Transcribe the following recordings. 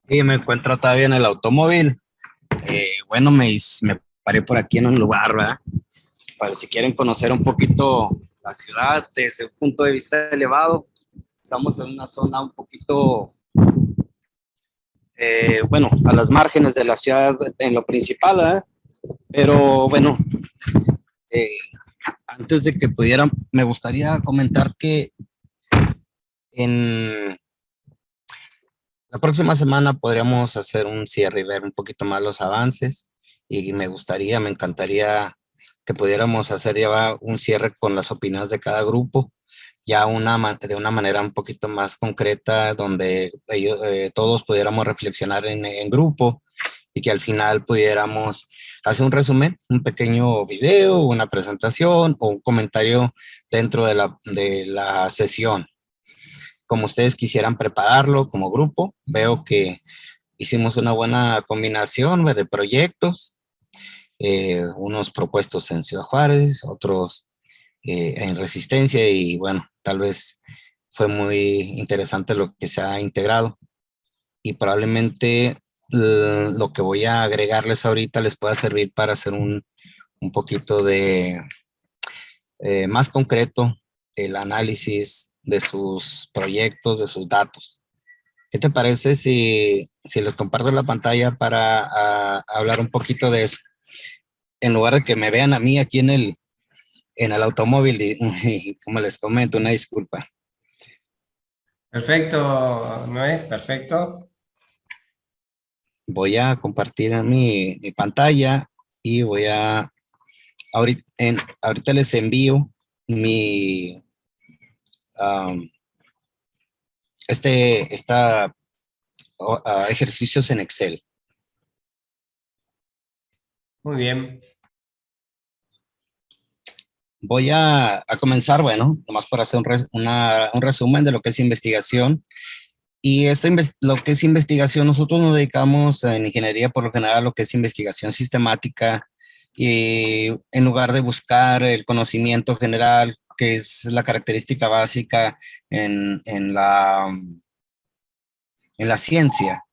Y me encuentro todavía en el automóvil. Bueno, me paré por aquí en un lugar, ¿verdad? Para si quieren conocer un poquito la ciudad desde un punto de vista elevado. Estamos en una zona un poquito, bueno, a las márgenes de la ciudad en lo principal, ¿verdad? Pero bueno, eh, antes de que pudieran, me gustaría comentar que en la próxima semana podríamos hacer un cierre y ver un poquito más los avances y me encantaría que pudiéramos hacer ya un cierre con las opiniones de cada grupo, ya de una manera un poquito más concreta, donde todos pudiéramos reflexionar en grupo y que al final pudiéramos hacer un resumen, un pequeño video, una presentación o un comentario dentro de la sesión como ustedes quisieran prepararlo como grupo. Veo que hicimos una buena combinación de proyectos, unos propuestos en Ciudad Juárez, otros en Resistencia y bueno, tal vez fue muy interesante lo que se ha integrado y probablemente lo que voy a agregarles ahorita les pueda servir para hacer un poquito de más concreto el análisis de sus proyectos, de sus datos. ¿Qué te parece si les comparto la pantalla para hablar un poquito de eso? En lugar de que me vean a mí aquí en el automóvil, y como les comento, una disculpa. Perfecto, Noé, perfecto. Voy a compartir mi pantalla y ahorita les envío mi, um, esta ejercicios en Excel. Muy bien. Voy a comenzar, bueno, nomás para hacer un resumen de lo que es investigación. Y lo que es investigación, nosotros nos dedicamos en ingeniería por lo general a lo que es investigación sistemática y en lugar de buscar el conocimiento general, que es la característica básica en la ciencia,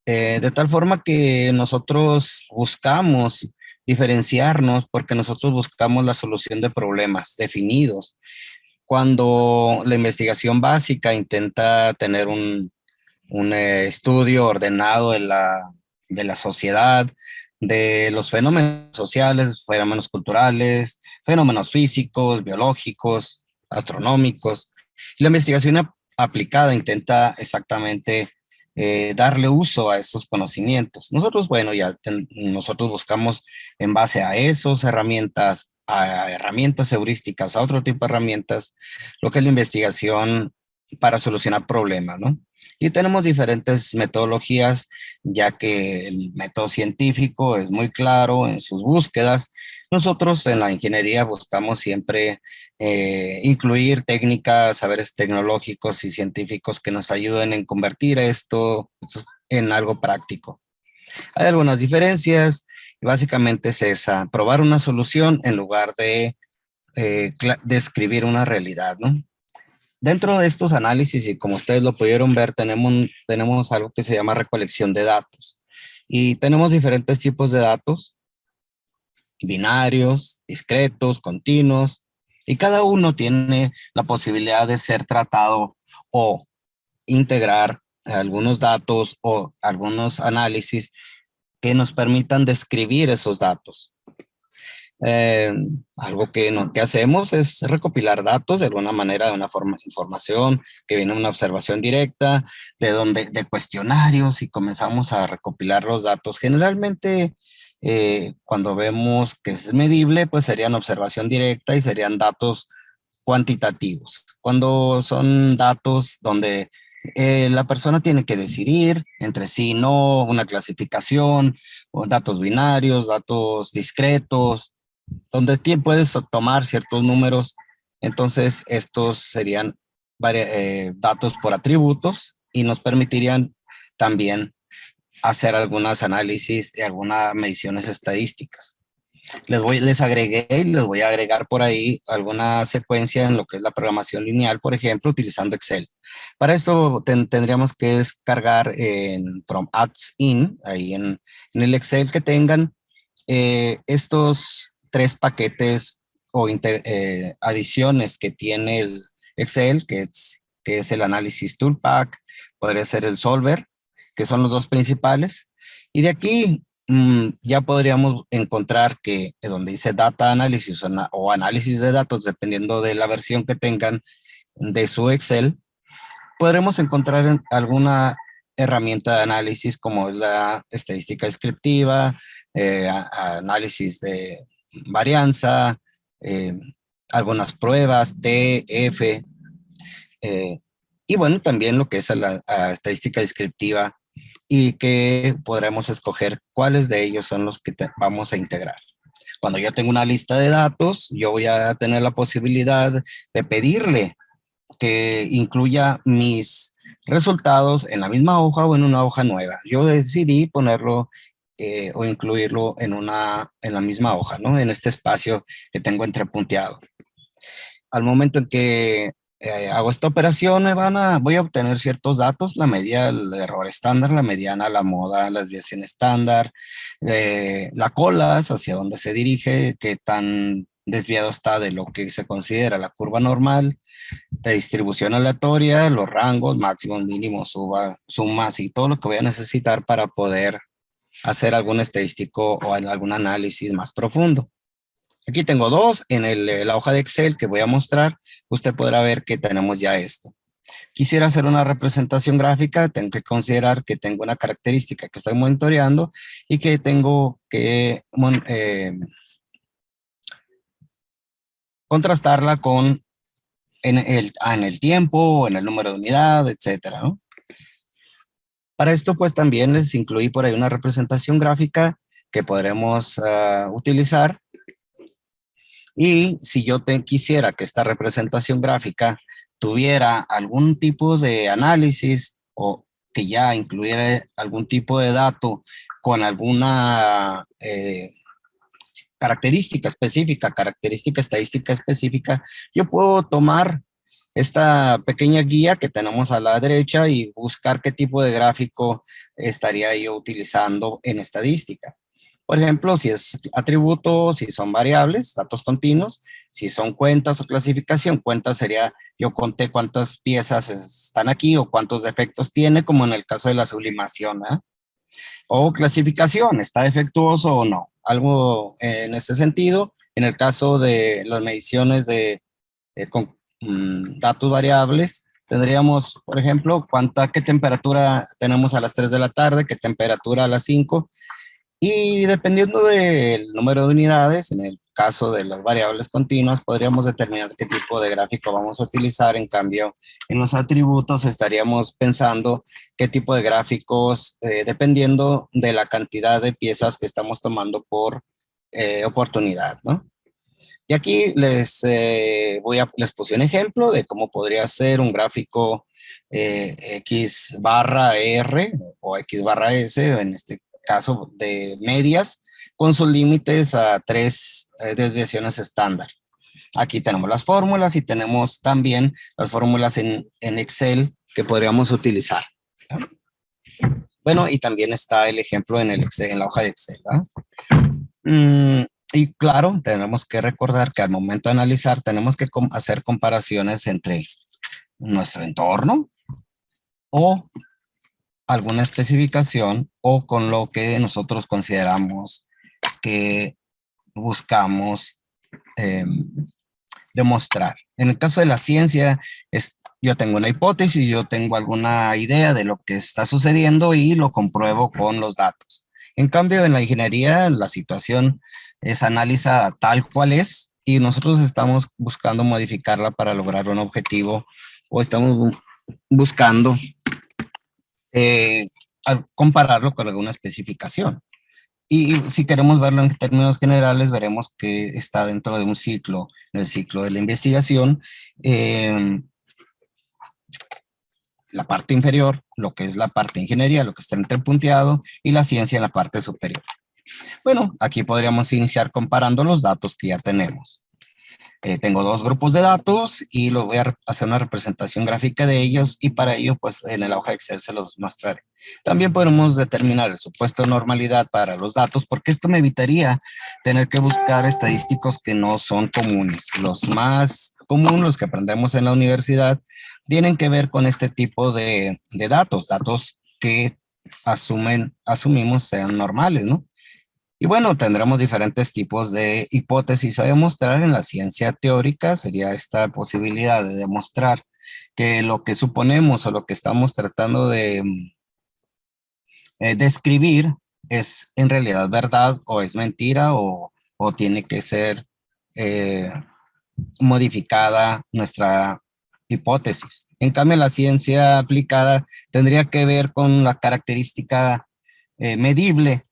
de tal forma que nosotros buscamos diferenciarnos porque nosotros buscamos la solución de problemas definidos cuando la investigación básica intenta tener un estudio ordenado de la sociedad, de los fenómenos sociales, fenómenos culturales, fenómenos físicos, biológicos, astronómicos. Y la investigación aplicada intenta exactamente darle uso a esos conocimientos. Nosotros, bueno, nosotros buscamos en base a esas herramientas, a herramientas heurísticas, a otro tipo de herramientas, lo que es la investigación para solucionar problemas, ¿no? Y tenemos diferentes metodologías, ya que el método científico es muy claro en sus búsquedas. Nosotros en la ingeniería buscamos siempre incluir saberes tecnológicos y científicos que nos ayuden en convertir esto en algo práctico. Hay algunas diferencias y básicamente es esa, probar una solución en lugar de describir una realidad, ¿no? Dentro de estos análisis, y como ustedes lo pudieron ver, tenemos algo que se llama recolección de datos. Y tenemos diferentes tipos de datos, binarios, discretos, continuos, y cada uno tiene la posibilidad de ser tratado o integrar algunos datos o algunos análisis que nos permitan describir esos datos. Eh, Algo que hacemos es recopilar datos de alguna manera, de una forma, información que viene de una observación directa, de cuestionarios y comenzamos a recopilar los datos. Generalmente, cuando vemos que es medible, pues serían observación directa y serían datos cuantitativos. Cuando son datos donde la persona tiene que decidir entre sí, no una clasificación, o datos binarios, datos discretos, donde puedes tomar ciertos números. Entonces, estos serían datos por atributos y nos permitirían también hacer algunas análisis y algunas mediciones estadísticas. Les agregué y les voy a agregar por ahí alguna secuencia en lo que es la programación lineal, por ejemplo, utilizando Excel. Para esto tendríamos que descargar en from apps in, ahí en el Excel que tengan estos tres paquetes o adiciones que tiene el Excel, que es el Analysis Toolpack, podría ser el Solver, que son los dos principales. Y de aquí ya podríamos encontrar que donde dice Data Analysis o análisis de datos, dependiendo de la versión que tengan de su Excel, podremos encontrar alguna herramienta de análisis como es la estadística descriptiva, análisis de varianza, eh, algunas pruebas, T, F, y bueno, también lo que es la estadística descriptiva y que podremos escoger cuáles de ellos son los que vamos a integrar. Cuando yo tengo una lista de datos, yo voy a tener la posibilidad de pedirle que incluya mis resultados en la misma hoja o en una hoja nueva. Yo decidí ponerlo o incluirlo en la misma hoja, ¿no? En este espacio que tengo entrepunteado. Al momento en que hago esta operación, voy a obtener ciertos datos, la media, el error estándar, la mediana, la moda, la desviación estándar, la cola, hacia dónde se dirige, qué tan desviado está de lo que se considera la curva normal, de distribución aleatoria, los rangos, máximos, mínimos, sumas y todo lo que voy a necesitar para poder hacer algún estadístico o algún análisis más profundo. Aquí tengo dos en la hoja de Excel que voy a mostrar. Usted podrá ver que tenemos ya esto. Quisiera hacer una representación gráfica, tengo que considerar que tengo una característica que estoy monitoreando y que tengo que contrastarla con en el tiempo, en el número de unidad, etcétera, ¿no? Para esto, pues también les incluí por ahí una representación gráfica que podremos utilizar. Y si yo quisiera que esta representación gráfica tuviera algún tipo de análisis o que ya incluyera algún tipo de dato con alguna característica estadística específica, yo puedo tomar esta pequeña guía que tenemos a la derecha y buscar qué tipo de gráfico estaría yo utilizando en estadística. Por ejemplo, si es atributos, si son variables, datos continuos, si son cuentas o clasificación, cuentas sería yo conté cuántas piezas están aquí o cuántos defectos tiene, como en el caso de la sublimación, ¿eh? O clasificación, ¿está defectuoso o no? Algo en este sentido. En el caso de las mediciones con datos variables, tendríamos, por ejemplo, qué temperatura tenemos a las 3 de la tarde, qué temperatura a las 5, y dependiendo del número de unidades, en el caso de las variables continuas, podríamos determinar qué tipo de gráfico vamos a utilizar. En cambio, en los atributos estaríamos pensando qué tipo de gráficos, dependiendo de la cantidad de piezas que estamos tomando por oportunidad, ¿no? Y aquí les puse un ejemplo de cómo podría ser un gráfico X barra R o X barra S, en este caso de medias, con sus límites a tres desviaciones estándar. Aquí tenemos las fórmulas y tenemos también las fórmulas en Excel que podríamos utilizar. Bueno, y también está el ejemplo en la hoja de Excel. Y claro, tenemos que recordar que al momento de analizar tenemos que hacer comparaciones entre nuestro entorno o alguna especificación o con lo que nosotros consideramos que buscamos demostrar. En el caso de la ciencia, yo tengo una hipótesis, yo tengo alguna idea de lo que está sucediendo y lo compruebo con los datos. En cambio, en la ingeniería, la situación es analizada tal cual es y nosotros estamos buscando modificarla para lograr un objetivo o estamos buscando compararlo con alguna especificación. Y si queremos verlo en términos generales, veremos que está dentro de un ciclo, el ciclo de la investigación. La parte inferior, lo que es la parte de ingeniería, lo que está entrepunteado, y la ciencia en la parte superior. Bueno, aquí podríamos iniciar comparando los datos que ya tenemos. Tengo dos grupos de datos y lo voy a hacer una representación gráfica de ellos y para ello, pues en el hoja Excel se los mostraré. También podemos determinar el supuesto de normalidad para los datos porque esto me evitaría tener que buscar estadísticos que no son comunes. Los más comunes, los que aprendemos en la universidad, tienen que ver con este tipo de datos que asumimos sean normales, ¿no? Y bueno, tendremos diferentes tipos de hipótesis a demostrar en la ciencia teórica. Sería esta posibilidad de demostrar que lo que suponemos o lo que estamos tratando de describir es en realidad verdad o es mentira o tiene que ser eh, modificada nuestra hipótesis. En cambio, la ciencia aplicada tendría que ver con la característica medible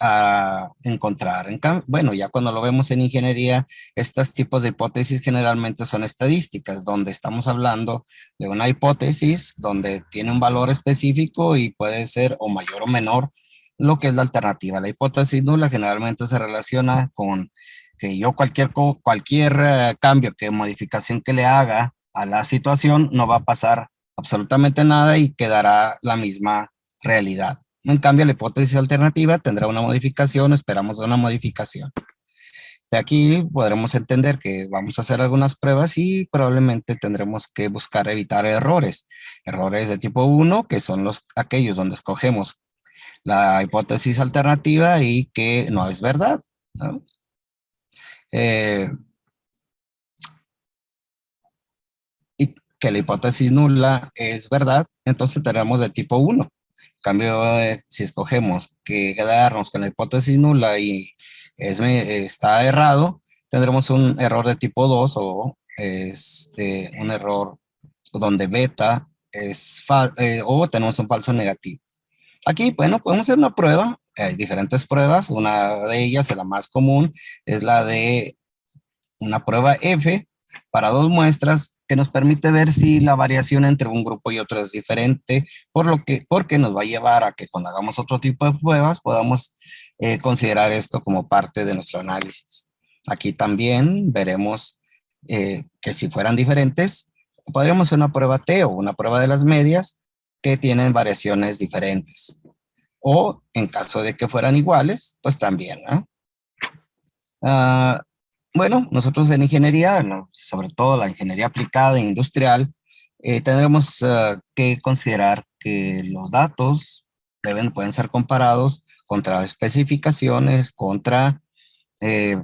a encontrar. Bueno, ya cuando lo vemos en ingeniería, estos tipos de hipótesis generalmente son estadísticas, donde estamos hablando de una hipótesis donde tiene un valor específico y puede ser o mayor o menor lo que es la alternativa. La hipótesis nula generalmente se relaciona con que yo cualquier cambio, que modificación que le haga a la situación, no va a pasar absolutamente nada y quedará la misma realidad. En cambio, la hipótesis alternativa tendrá una modificación, esperamos una modificación. De aquí podremos entender que vamos a hacer algunas pruebas y probablemente tendremos que buscar evitar errores. Errores de tipo 1, que son aquellos donde escogemos la hipótesis alternativa y que no es verdad, ¿no? Eh, y que la hipótesis nula es verdad, entonces tenemos de tipo 1. En cambio, si escogemos quedarnos con la hipótesis nula y está errado, tendremos un error de tipo 2 o un error donde beta o tenemos un falso negativo. Aquí, bueno, podemos hacer una prueba, hay diferentes pruebas, una de ellas, la más común, es la de una prueba F para dos muestras que nos permite ver si la variación entre un grupo y otro es diferente, porque nos va a llevar a que cuando hagamos otro tipo de pruebas podamos considerar esto como parte de nuestro análisis. Aquí también veremos que si fueran diferentes, podríamos hacer una prueba T o una prueba de las medias que tienen variaciones diferentes. O en caso de que fueran iguales, pues también, ¿no? Bueno, nosotros en ingeniería, no, sobre todo la ingeniería aplicada e industrial, tendremos que considerar que los datos pueden ser comparados contra especificaciones, contra eh,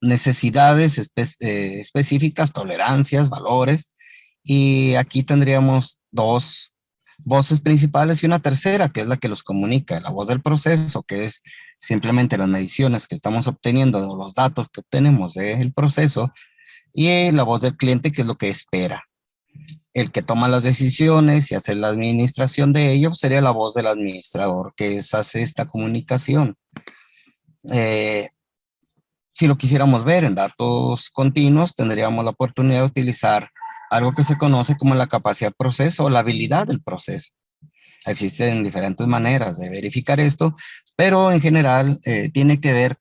necesidades específicas, tolerancias, valores, y aquí tendríamos dos voces principales y una tercera, que es la que los comunica, la voz del proceso, que es simplemente las mediciones que estamos obteniendo de los datos que obtenemos del proceso, y la voz del cliente, que es lo que espera. El que toma las decisiones y hace la administración de ello sería la voz del administrador, que hace esta comunicación. Eh, si lo quisiéramos ver en datos continuos, tendríamos la oportunidad de utilizar algo que se conoce como la capacidad de proceso o la habilidad del proceso. Existen diferentes maneras de verificar esto, pero en general tiene que ver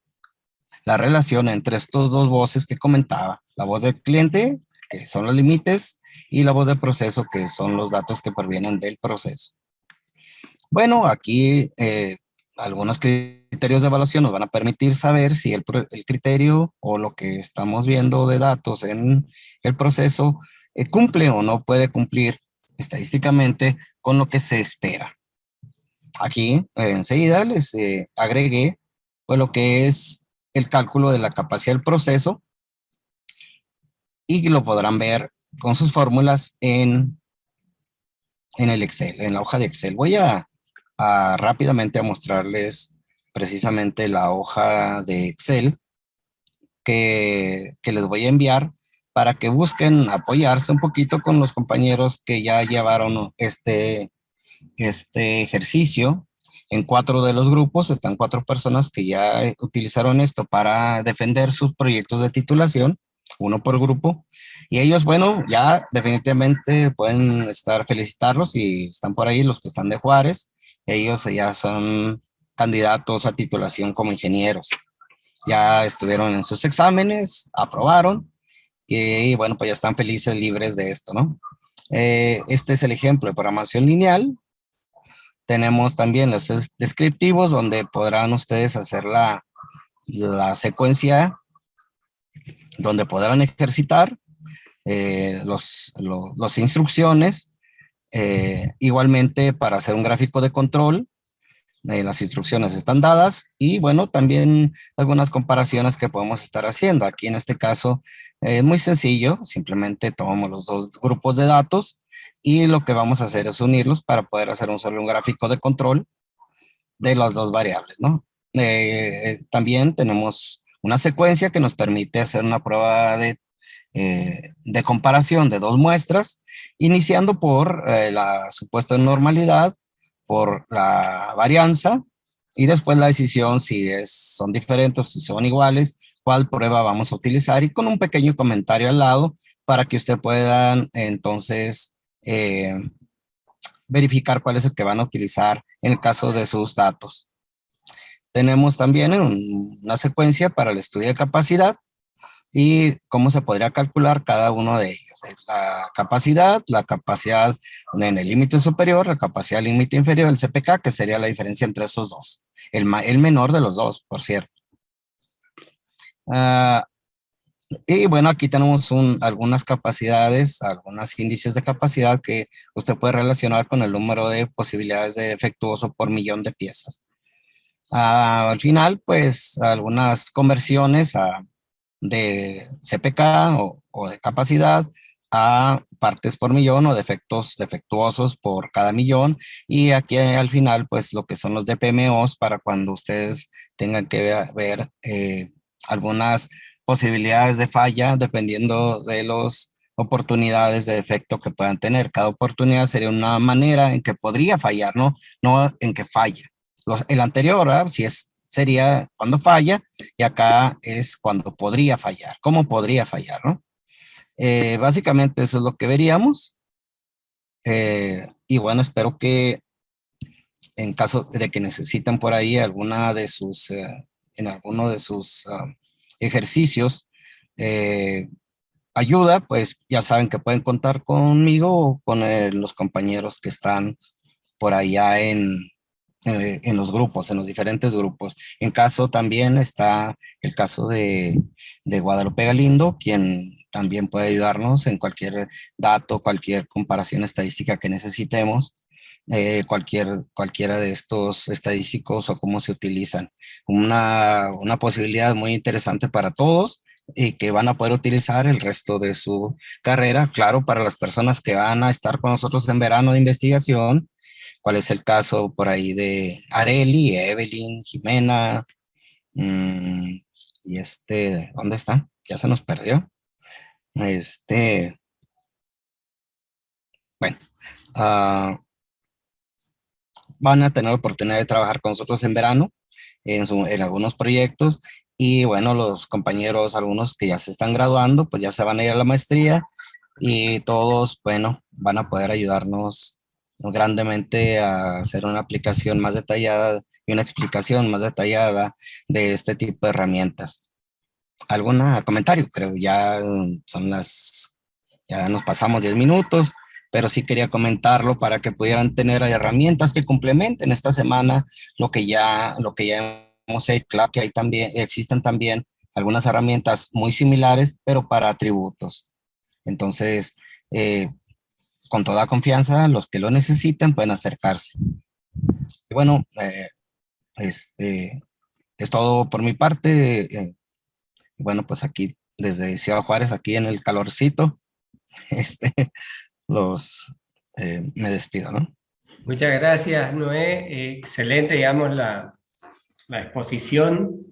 la relación entre estos dos voces que comentaba, la voz del cliente, que son los límites, y la voz del proceso, que son los datos que provienen del proceso. Bueno, aquí algunos criterios de evaluación nos van a permitir saber si el criterio o lo que estamos viendo de datos en el proceso cumple o no puede cumplir estadísticamente con lo que se espera. Aquí enseguida les agregué pues, lo que es el cálculo de la capacidad del proceso y lo podrán ver con sus fórmulas en el Excel, en la hoja de Excel. Voy a rápidamente a mostrarles precisamente la hoja de Excel que les voy a enviar para que busquen apoyarse un poquito con los compañeros que ya llevaron este ejercicio. En 4 de los grupos están 4 personas que ya utilizaron esto para defender sus proyectos de titulación, uno por grupo. Y ellos, bueno, ya definitivamente pueden felicitarlos y están por ahí los que están de Juárez. Ellos ya son candidatos a titulación como ingenieros. Ya estuvieron en sus exámenes, aprobaron y bueno, pues ya están felices, libres de esto, ¿no? Este es el ejemplo de programación lineal. Tenemos también los descriptivos donde podrán ustedes hacer la secuencia, donde podrán ejercitar los instrucciones. Igualmente para hacer un gráfico de control, las instrucciones están dadas y bueno, también algunas comparaciones que podemos estar haciendo. Aquí en este caso es muy sencillo, simplemente tomamos los dos grupos de datos y lo que vamos a hacer es unirlos para poder hacer un gráfico de control de las dos variables, ¿no? También tenemos una secuencia que nos permite hacer una prueba de comparación de dos muestras, iniciando por la supuesta normalidad, por la varianza, y después la decisión si son diferentes, si son iguales, cuál prueba vamos a utilizar, y con un pequeño comentario al lado para que usted puedan entonces verificar cuál es el que van a utilizar en el caso de sus datos. Tenemos también una secuencia para el estudio de capacidad y cómo se podría calcular cada uno de ellos. La capacidad en el límite superior, la capacidad límite inferior, el CPK, que sería la diferencia entre esos dos. El menor de los dos, por cierto. Y bueno, aquí tenemos algunas capacidades, algunos índices de capacidad que usted puede relacionar con el número de posibilidades de defectuoso por millón de piezas. Al final, pues, algunas conversiones de CPK o de capacidad a partes por millón o defectos defectuosos por cada millón. Y aquí al final, pues, lo que son los DPMOs para cuando ustedes tengan que ver algunas posibilidades de falla dependiendo de las oportunidades de defecto que puedan tener. Cada oportunidad sería una manera en que podría fallar, ¿no? No en que falla. El anterior, ¿verdad? Sería cuando falla y acá es cuando podría fallar. ¿Cómo podría fallar, no? Básicamente eso es lo que veríamos. Y bueno, espero que en caso de que necesiten por ahí en alguno de sus ejercicios, ayuda, pues ya saben que pueden contar conmigo o con los compañeros que están por allá en los grupos, en los diferentes grupos. En caso también está el caso de Guadalupe Galindo, quien también puede ayudarnos en cualquier dato, cualquier comparación estadística que necesitemos, cualquiera de estos estadísticos o cómo se utilizan. Una posibilidad muy interesante para todos y que van a poder utilizar el resto de su carrera. Claro, para las personas que van a estar con nosotros en verano de investigación, cuál es el caso por ahí de Areli, Evelyn, Jimena, y ¿dónde está? Ya se nos perdió. Bueno, ah, van a tener la oportunidad de trabajar con nosotros en verano, en algunos proyectos, y bueno, los compañeros, algunos que ya se están graduando, pues ya se van a ir a la maestría, y todos, bueno, van a poder ayudarnos grandemente a hacer una aplicación más detallada y una explicación más detallada de este tipo de herramientas. ¿Algún comentario? Creo ya ya nos pasamos 10 minutos, pero sí quería comentarlo para que pudieran tener herramientas que complementen esta semana lo que ya hemos hecho. Claro que existen también algunas herramientas muy similares, pero para atributos. Entonces, con toda confianza, los que lo necesiten pueden acercarse. Y bueno, es todo por mi parte. Bueno, pues aquí desde Ciudad Juárez, aquí en el calorcito, este, me despido, ¿no? Muchas gracias, Noé. Excelente, digamos, la exposición.